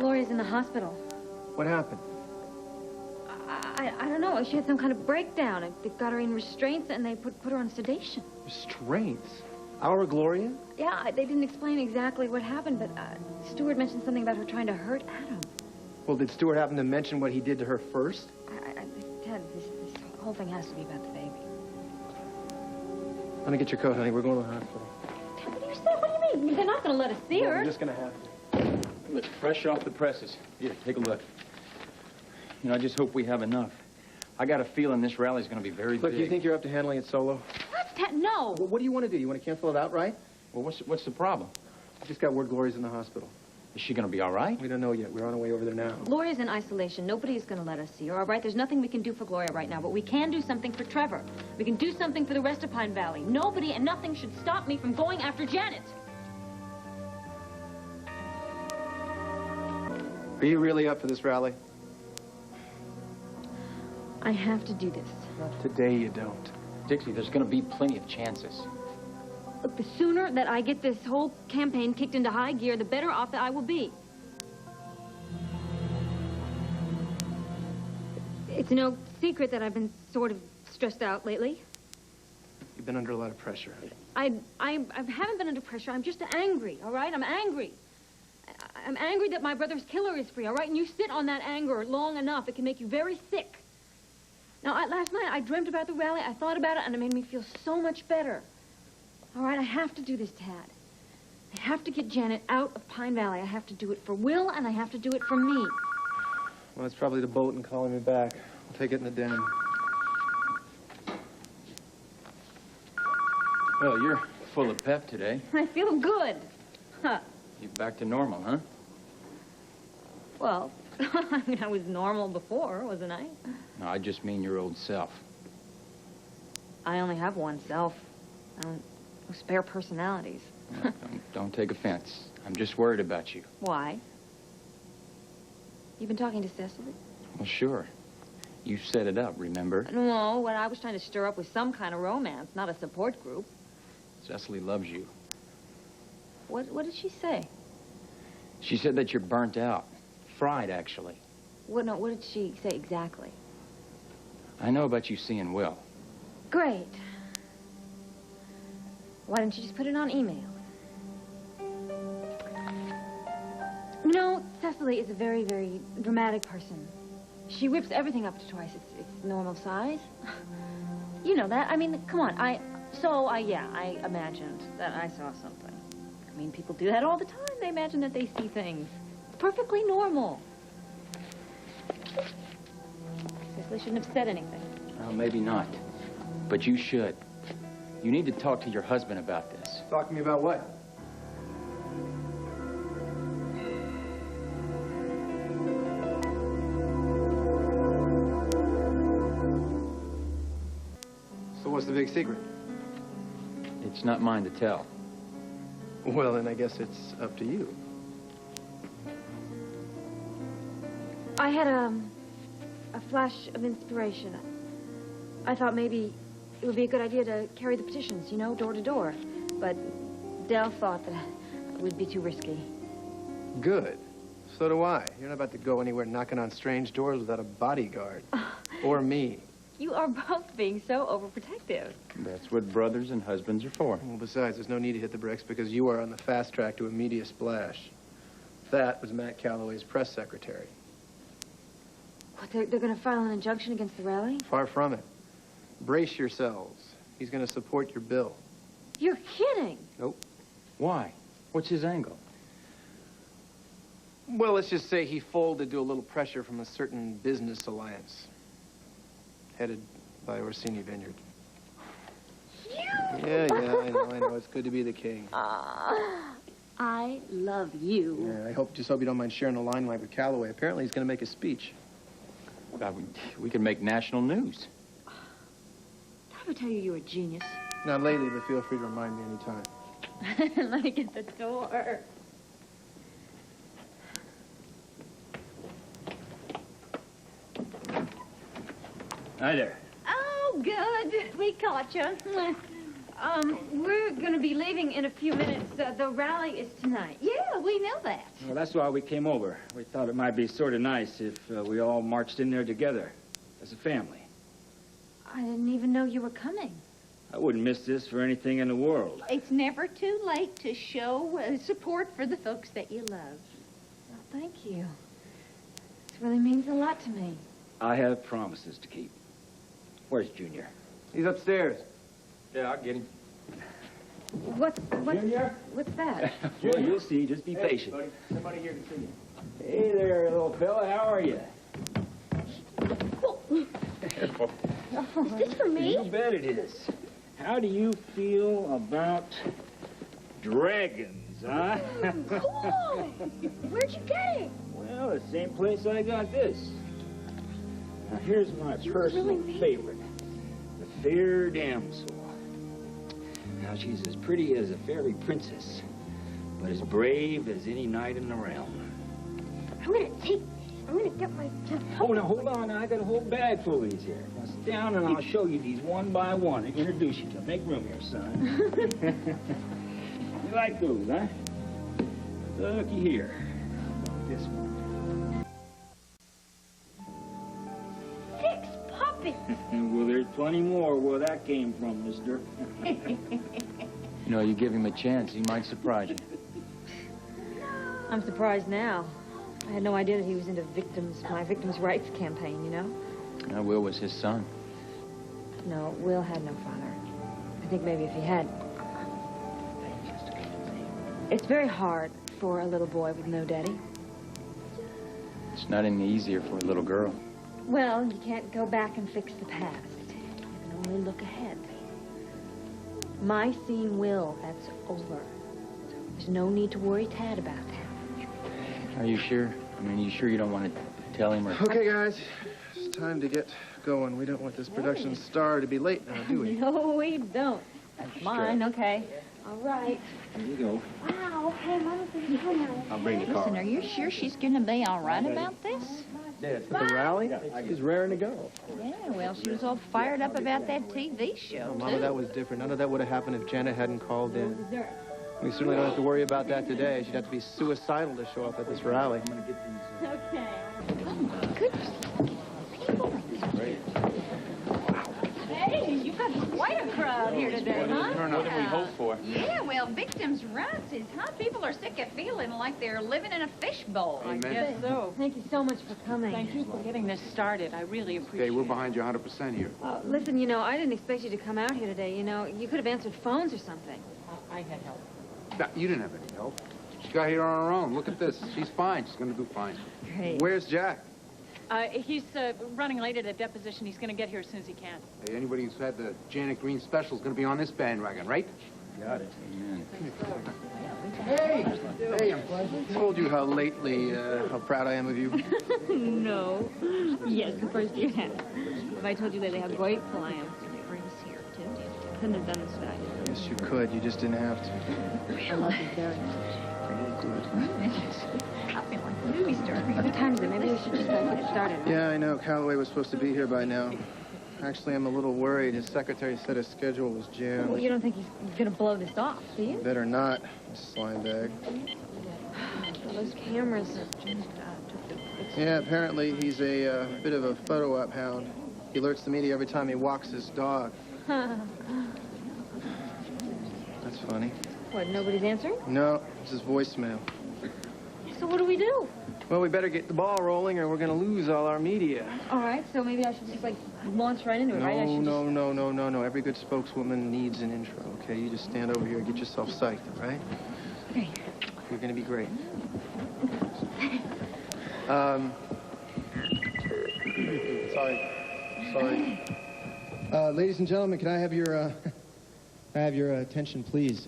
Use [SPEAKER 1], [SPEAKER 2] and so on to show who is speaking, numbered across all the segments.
[SPEAKER 1] Gloria's in the hospital.
[SPEAKER 2] What happened?
[SPEAKER 1] I don't know. She had some kind of breakdown. They've got her in restraints, and they put her on sedation.
[SPEAKER 2] Restraints? Our Gloria?
[SPEAKER 1] Yeah, they didn't explain exactly what happened, but Stuart mentioned something about her trying to hurt Adam.
[SPEAKER 2] Well, did Stuart happen to mention what he did to her first?
[SPEAKER 1] Ted, this whole thing has to be about the baby.
[SPEAKER 2] Let me get your coat, honey. We're going to the hospital.
[SPEAKER 1] Ted, what do you say? What do you mean? They're not going to let us see her.
[SPEAKER 2] We're just going to have to.
[SPEAKER 3] Look, fresh off the presses. Here, take a look. You know, I just hope we have enough. I got a feeling this rally's going to be very big.
[SPEAKER 2] Look, you think you're up to handling it solo?
[SPEAKER 1] What, Ted? No.
[SPEAKER 2] Well, what do you want to do? You want to cancel it outright?
[SPEAKER 3] Well, what's the problem?
[SPEAKER 2] I just got word Gloria's in the hospital.
[SPEAKER 3] Is she going to be all right?
[SPEAKER 2] We don't know yet. We're on our way over there now.
[SPEAKER 1] Gloria's in isolation. Nobody is going to let us see her, all right? There's nothing we can do for Gloria right now, but we can do something for Trevor. We can do something for the rest of Pine Valley. Nobody and nothing should stop me from going after Janet.
[SPEAKER 2] Are you really up for this rally?
[SPEAKER 1] I have to do this.
[SPEAKER 2] Not today, you don't.
[SPEAKER 3] Dixie, there's going to be plenty of chances.
[SPEAKER 1] Look, the sooner that I get this whole campaign kicked into high gear, the better off that I will be. It's no secret that I've been sort of stressed out lately.
[SPEAKER 2] You've been under a lot of pressure.
[SPEAKER 1] I haven't been under pressure. I'm just angry, all right? I'm angry. I'm angry that my brother's killer is free, all right? And you sit on that anger long enough, it can make you very sick. Now, last night, I dreamt about the rally, I thought about it, and it made me feel so much better. All right, I have to do this, Tad. I have to get Janet out of Pine Valley. I have to do it for Will, and I have to do it for me.
[SPEAKER 2] Well, it's probably the boat calling me back. I'll take it in the den.
[SPEAKER 3] Well, you're full of pep today.
[SPEAKER 1] I feel good. Huh.
[SPEAKER 3] You back to normal, huh?
[SPEAKER 1] Well, I mean, I was normal before, wasn't I?
[SPEAKER 3] No, I just mean your old self.
[SPEAKER 1] I only have one self. I don't spare personalities.
[SPEAKER 3] No, don't take offense. I'm just worried about you.
[SPEAKER 1] Why? You've been talking to Cecily?
[SPEAKER 3] Well, sure. You set it up, remember?
[SPEAKER 1] No, what I was trying to stir up was some kind of romance, not a support group.
[SPEAKER 3] Cecily loves you.
[SPEAKER 1] What did she say?
[SPEAKER 3] She said that you're burnt out. Fried, actually.
[SPEAKER 1] What did she say exactly?
[SPEAKER 3] I know about you seeing Will.
[SPEAKER 1] Great. Why didn't you just put it on email? You know, Cecily is a very, very dramatic person. She whips everything up to twice its normal size. You know that. I mean, come on. I imagined that I saw something. I mean, people do that all the time. They imagine that they see things. It's perfectly normal. Cecily shouldn't have said anything.
[SPEAKER 3] Well, maybe not. But you should. You need to talk to your husband about this.
[SPEAKER 2] Talk to me about what? So what's the big secret?
[SPEAKER 3] It's not mine to tell.
[SPEAKER 2] Well, then I guess it's up to you.
[SPEAKER 1] I had a flash of inspiration. I thought maybe it would be a good idea to carry the petitions, you know, door to door. But Del thought that it would be too risky.
[SPEAKER 2] Good. So do I. You're not about to go anywhere knocking on strange doors without a bodyguard. Or me.
[SPEAKER 1] You are both being so overprotective.
[SPEAKER 3] That's what brothers and husbands are for.
[SPEAKER 2] Well, besides, there's no need to hit the bricks because you are on the fast track to a media splash. That was Matt Calloway's press secretary.
[SPEAKER 1] What, they're going to file an injunction against the rally?
[SPEAKER 2] Far from it. Brace yourselves. He's going to support your bill.
[SPEAKER 1] You're kidding.
[SPEAKER 2] Nope.
[SPEAKER 3] Why? What's his angle?
[SPEAKER 2] Well, let's just say he folded to a little pressure from a certain business alliance. Headed by Orsini Vineyard. Yeah, I know. It's good to be the king.
[SPEAKER 1] I love you.
[SPEAKER 2] Yeah, I just hope you don't mind sharing the limelight with Calloway. Apparently, he's going to make a speech.
[SPEAKER 3] God, we could make national news.
[SPEAKER 1] Did I ever tell you you're a genius?
[SPEAKER 2] Not lately, but feel free to remind me anytime.
[SPEAKER 1] Let me get the door.
[SPEAKER 3] Hi there.
[SPEAKER 1] Oh, good. We caught you. We're going to be leaving in a few minutes. The rally is tonight. Yeah,
[SPEAKER 4] we know that.
[SPEAKER 3] Well, that's why we came over. We thought it might be sort of nice if we all marched in there together as a family.
[SPEAKER 1] I didn't even know you were coming.
[SPEAKER 3] I wouldn't miss this for anything in the world.
[SPEAKER 4] It's never too late to show support for the folks that you love.
[SPEAKER 1] Well, thank you. This really means a lot to me.
[SPEAKER 3] I have promises to keep. Where's Junior?
[SPEAKER 2] He's upstairs.
[SPEAKER 3] Yeah, I'll get him.
[SPEAKER 1] Junior? What's that?
[SPEAKER 3] Well, you'll see. Just be patient.
[SPEAKER 2] Buddy. Somebody here to see you.
[SPEAKER 3] Hey there, little fella. How are you?
[SPEAKER 4] Is this for me?
[SPEAKER 3] You bet it is. How do you feel about dragons, huh?
[SPEAKER 4] Cool! Where'd you get it?
[SPEAKER 3] Well, the same place I got this. Now, here's my personal favorite. The fair damsel. Now, she's as pretty as a fairy princess, but as brave as any knight in the realm.
[SPEAKER 4] I'm gonna get my...
[SPEAKER 3] Oh, now, hold on. I got a whole bag full of these here. Now, sit down and I'll show you these one by one and introduce you to them. Make room here, son. You like those, huh? Looky here. This one.
[SPEAKER 4] 6 puppies.
[SPEAKER 3] Well, there's plenty more where that came from, mister.
[SPEAKER 5] You know, you give him a chance, he might surprise you.
[SPEAKER 1] I'm surprised now. I had no idea that he was into my victims' rights campaign, you know?
[SPEAKER 5] Will was his son.
[SPEAKER 1] No, Will had no father. I think maybe if he had... It's very hard for a little boy with no daddy.
[SPEAKER 5] It's not any easier for a little girl.
[SPEAKER 1] Well, you can't go back and fix the past. You can only look ahead. My seeing Will, that's over. There's no need to worry Tad about that.
[SPEAKER 5] Are you sure? I mean, you sure you don't want to tell him or...
[SPEAKER 2] Okay, guys. It's time to get going. We don't want this production star to be late now, do we?
[SPEAKER 1] No, we don't. That's mine, okay. All right.
[SPEAKER 3] Here you go.
[SPEAKER 4] Wow, hey, Mama,
[SPEAKER 3] I'll bring the car.
[SPEAKER 4] Listen, are you sure she's gonna be all right about this?
[SPEAKER 2] At the rally? He's raring to go.
[SPEAKER 4] Yeah, well, she was all fired up about that TV show,
[SPEAKER 2] Oh, Mama,
[SPEAKER 4] too.
[SPEAKER 2] that was different. None of that would have happened if Janet hadn't called in. We certainly don't have to worry about that today. She'd have to be suicidal to show up at this rally.
[SPEAKER 1] Okay.
[SPEAKER 4] Oh, my goodness. People.
[SPEAKER 1] Hey, you've got quite a crowd here today, huh?
[SPEAKER 3] More than we hoped for.
[SPEAKER 4] Yeah, well, victims' rights is how people are sick of feeling like they're living in a fishbowl.
[SPEAKER 6] Amen.
[SPEAKER 7] Yes, so.
[SPEAKER 1] Thank you so much for coming.
[SPEAKER 7] Thank you for getting this started. I really appreciate
[SPEAKER 6] Okay, we're
[SPEAKER 7] it.
[SPEAKER 6] behind you 100% here.
[SPEAKER 1] Listen, you know, I didn't expect you to come out here today. You know, you could have answered phones or something.
[SPEAKER 7] I had help.
[SPEAKER 6] You didn't have any help. She got here on her own. Look at this. She's fine. She's going to do fine.
[SPEAKER 1] Great.
[SPEAKER 2] Where's Jack?
[SPEAKER 7] He's running late at a deposition. He's going to get here as soon as he can.
[SPEAKER 6] Hey, anybody who's had the Janet Green special is going to be on this bandwagon, right?
[SPEAKER 3] Got it.
[SPEAKER 5] Amen.
[SPEAKER 6] Hey, I'm glad.
[SPEAKER 2] I told you how lately, how proud I am of you.
[SPEAKER 1] No. Yes, the first you had. Have I told you lately how grateful I am for you? Here, too. Couldn't have done this without you.
[SPEAKER 2] Yes, you could. You just didn't have to.
[SPEAKER 1] I love you very much.
[SPEAKER 4] I feel like a movie star.
[SPEAKER 1] What time is it? Maybe we should just get it started.
[SPEAKER 2] Yeah, I know. Calloway was supposed to be here by now. Actually, I'm a little worried. His secretary said his schedule was jammed.
[SPEAKER 1] Well, you don't think he's going to blow this off, do you?
[SPEAKER 2] Better not, slime bag.
[SPEAKER 1] Well, those cameras took the picture.
[SPEAKER 2] Yeah, apparently he's a bit of a photo op hound. He alerts the media every time he walks his dog. That's funny.
[SPEAKER 1] What, nobody's answering?
[SPEAKER 2] No, it's his voicemail.
[SPEAKER 1] So what do we do?
[SPEAKER 2] Well, we better get the ball rolling or we're going to lose all our media.
[SPEAKER 1] All right, so maybe I should just, like, launch right into it, right? I should
[SPEAKER 2] No. Every good spokeswoman needs an intro, okay? You just stand over here and get yourself psyched, all right?
[SPEAKER 1] Okay.
[SPEAKER 2] You're going to be great. Sorry. Ladies and gentlemen, can I have your attention, please?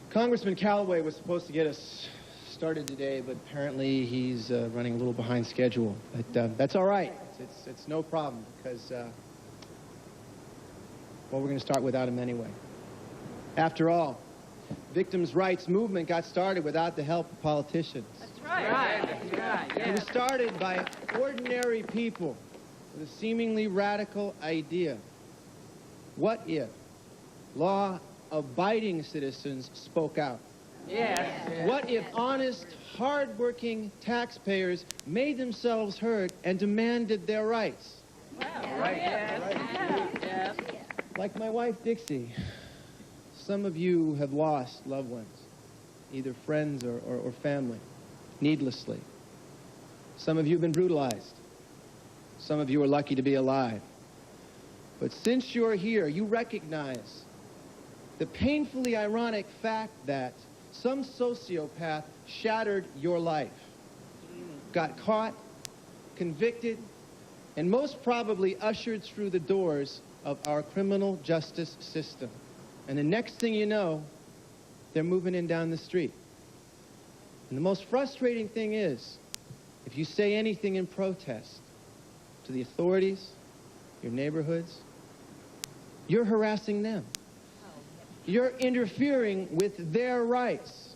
[SPEAKER 2] Congressman Calloway was supposed to get us started today, but apparently he's running a little behind schedule. But that's all right. It's no problem because, well, we're going to start without him anyway. After all, victims' rights movement got started without the help of politicians.
[SPEAKER 7] That's right. That's right,
[SPEAKER 2] It was started by ordinary people with a seemingly radical idea. What if law-abiding citizens spoke out?
[SPEAKER 3] Yes.
[SPEAKER 2] What if honest, hard-working taxpayers made themselves heard and demanded their rights? Like my wife, Dixie, some of you have lost loved ones, either friends or family, needlessly. Some of you have been brutalized. Some of you are lucky to be alive. But since you're here, you recognize the painfully ironic fact that some sociopath shattered your life, got caught, convicted, and most probably ushered through the doors of our criminal justice system. And the next thing you know, they're moving in down the street. And the most frustrating thing is, if you say anything in protest to the authorities, your neighborhoods, you're harassing them. You're interfering with their rights.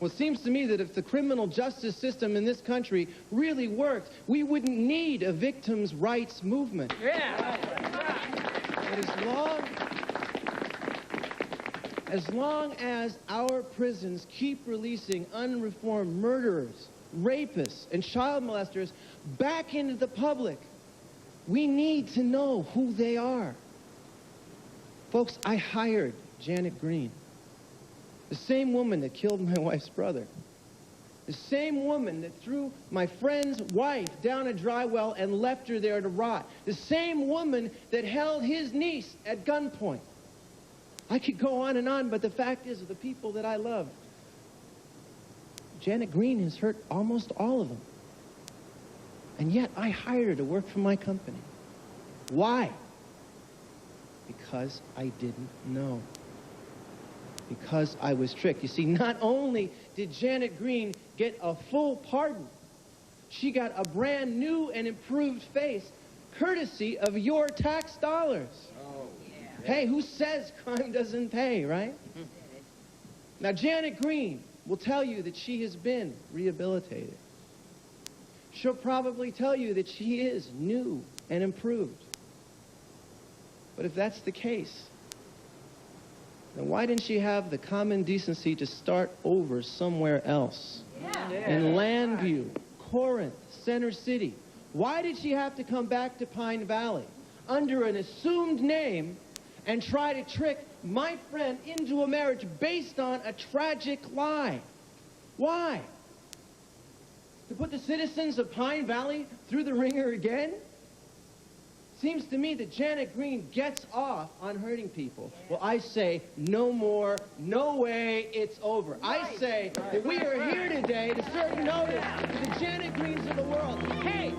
[SPEAKER 2] Well, it seems to me that if the criminal justice system in this country really worked, we wouldn't need a victims' rights movement. But as long as our prisons keep releasing unreformed murderers, rapists, and child molesters back into the public, we need to know who they are. Folks, I hired Janet Green, the same woman that killed my wife's brother, the same woman that threw my friend's wife down a dry well and left her there to rot, the same woman that held his niece at gunpoint. I could go on, but the fact is, of the people that I love, Janet Green has hurt almost all of them. And yet I hired her to work for my company. Why? Because I didn't know. Because I was tricked. You see, not only did Janet Green get a full pardon, she got a brand new and improved face, courtesy of your tax dollars. Oh, yeah. Hey, who says crime doesn't pay, right? Now, Janet Green will tell you that she has been rehabilitated. She'll probably tell you that she is new and improved. But if that's the case, then why didn't she have the common decency to start over somewhere else? In Landview, Corinth, Center City. Why did she have to come back to Pine Valley under an assumed name and try to trick my friend into a marriage based on a tragic lie? Why? To put the citizens of Pine Valley through the ringer again? Seems to me that Janet Green gets off on hurting people. Well, I say no more, no way, it's over. I say that we are here today to serve notice to the Janet Greens of the world. Hey,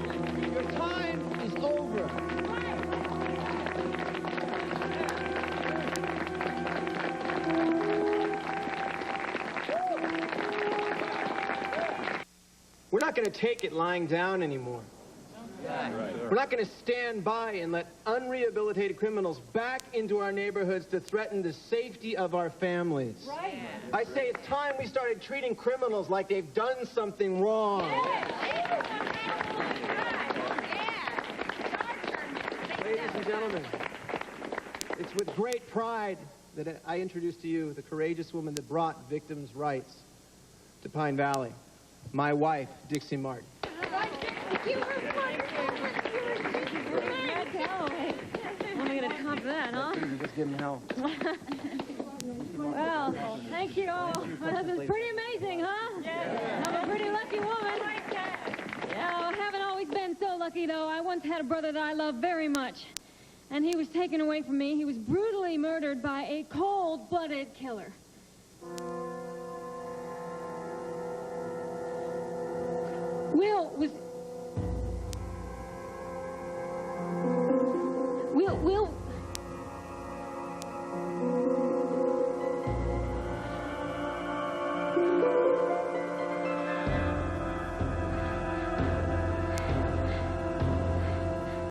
[SPEAKER 2] your time is over. We're not going to take it lying down anymore. We're not going to stand by and let unrehabilitated criminals back into our neighborhoods to threaten the safety of our families. Right. I say it's time we started treating criminals like they've done something wrong. Ladies and gentlemen, it's with great pride that I introduce to you the courageous woman that brought victims' rights to Pine Valley, my wife, Dixie Martin.
[SPEAKER 1] How am I going to top that, huh?
[SPEAKER 5] Just give him hell.
[SPEAKER 1] Well, thank you all. Well, this is pretty amazing, huh? Yeah. I'm a pretty lucky woman. Yeah, I haven't always been so lucky, though. I once had a brother that I loved very much, and he was taken away from me. He was brutally murdered by a cold-blooded killer. Will was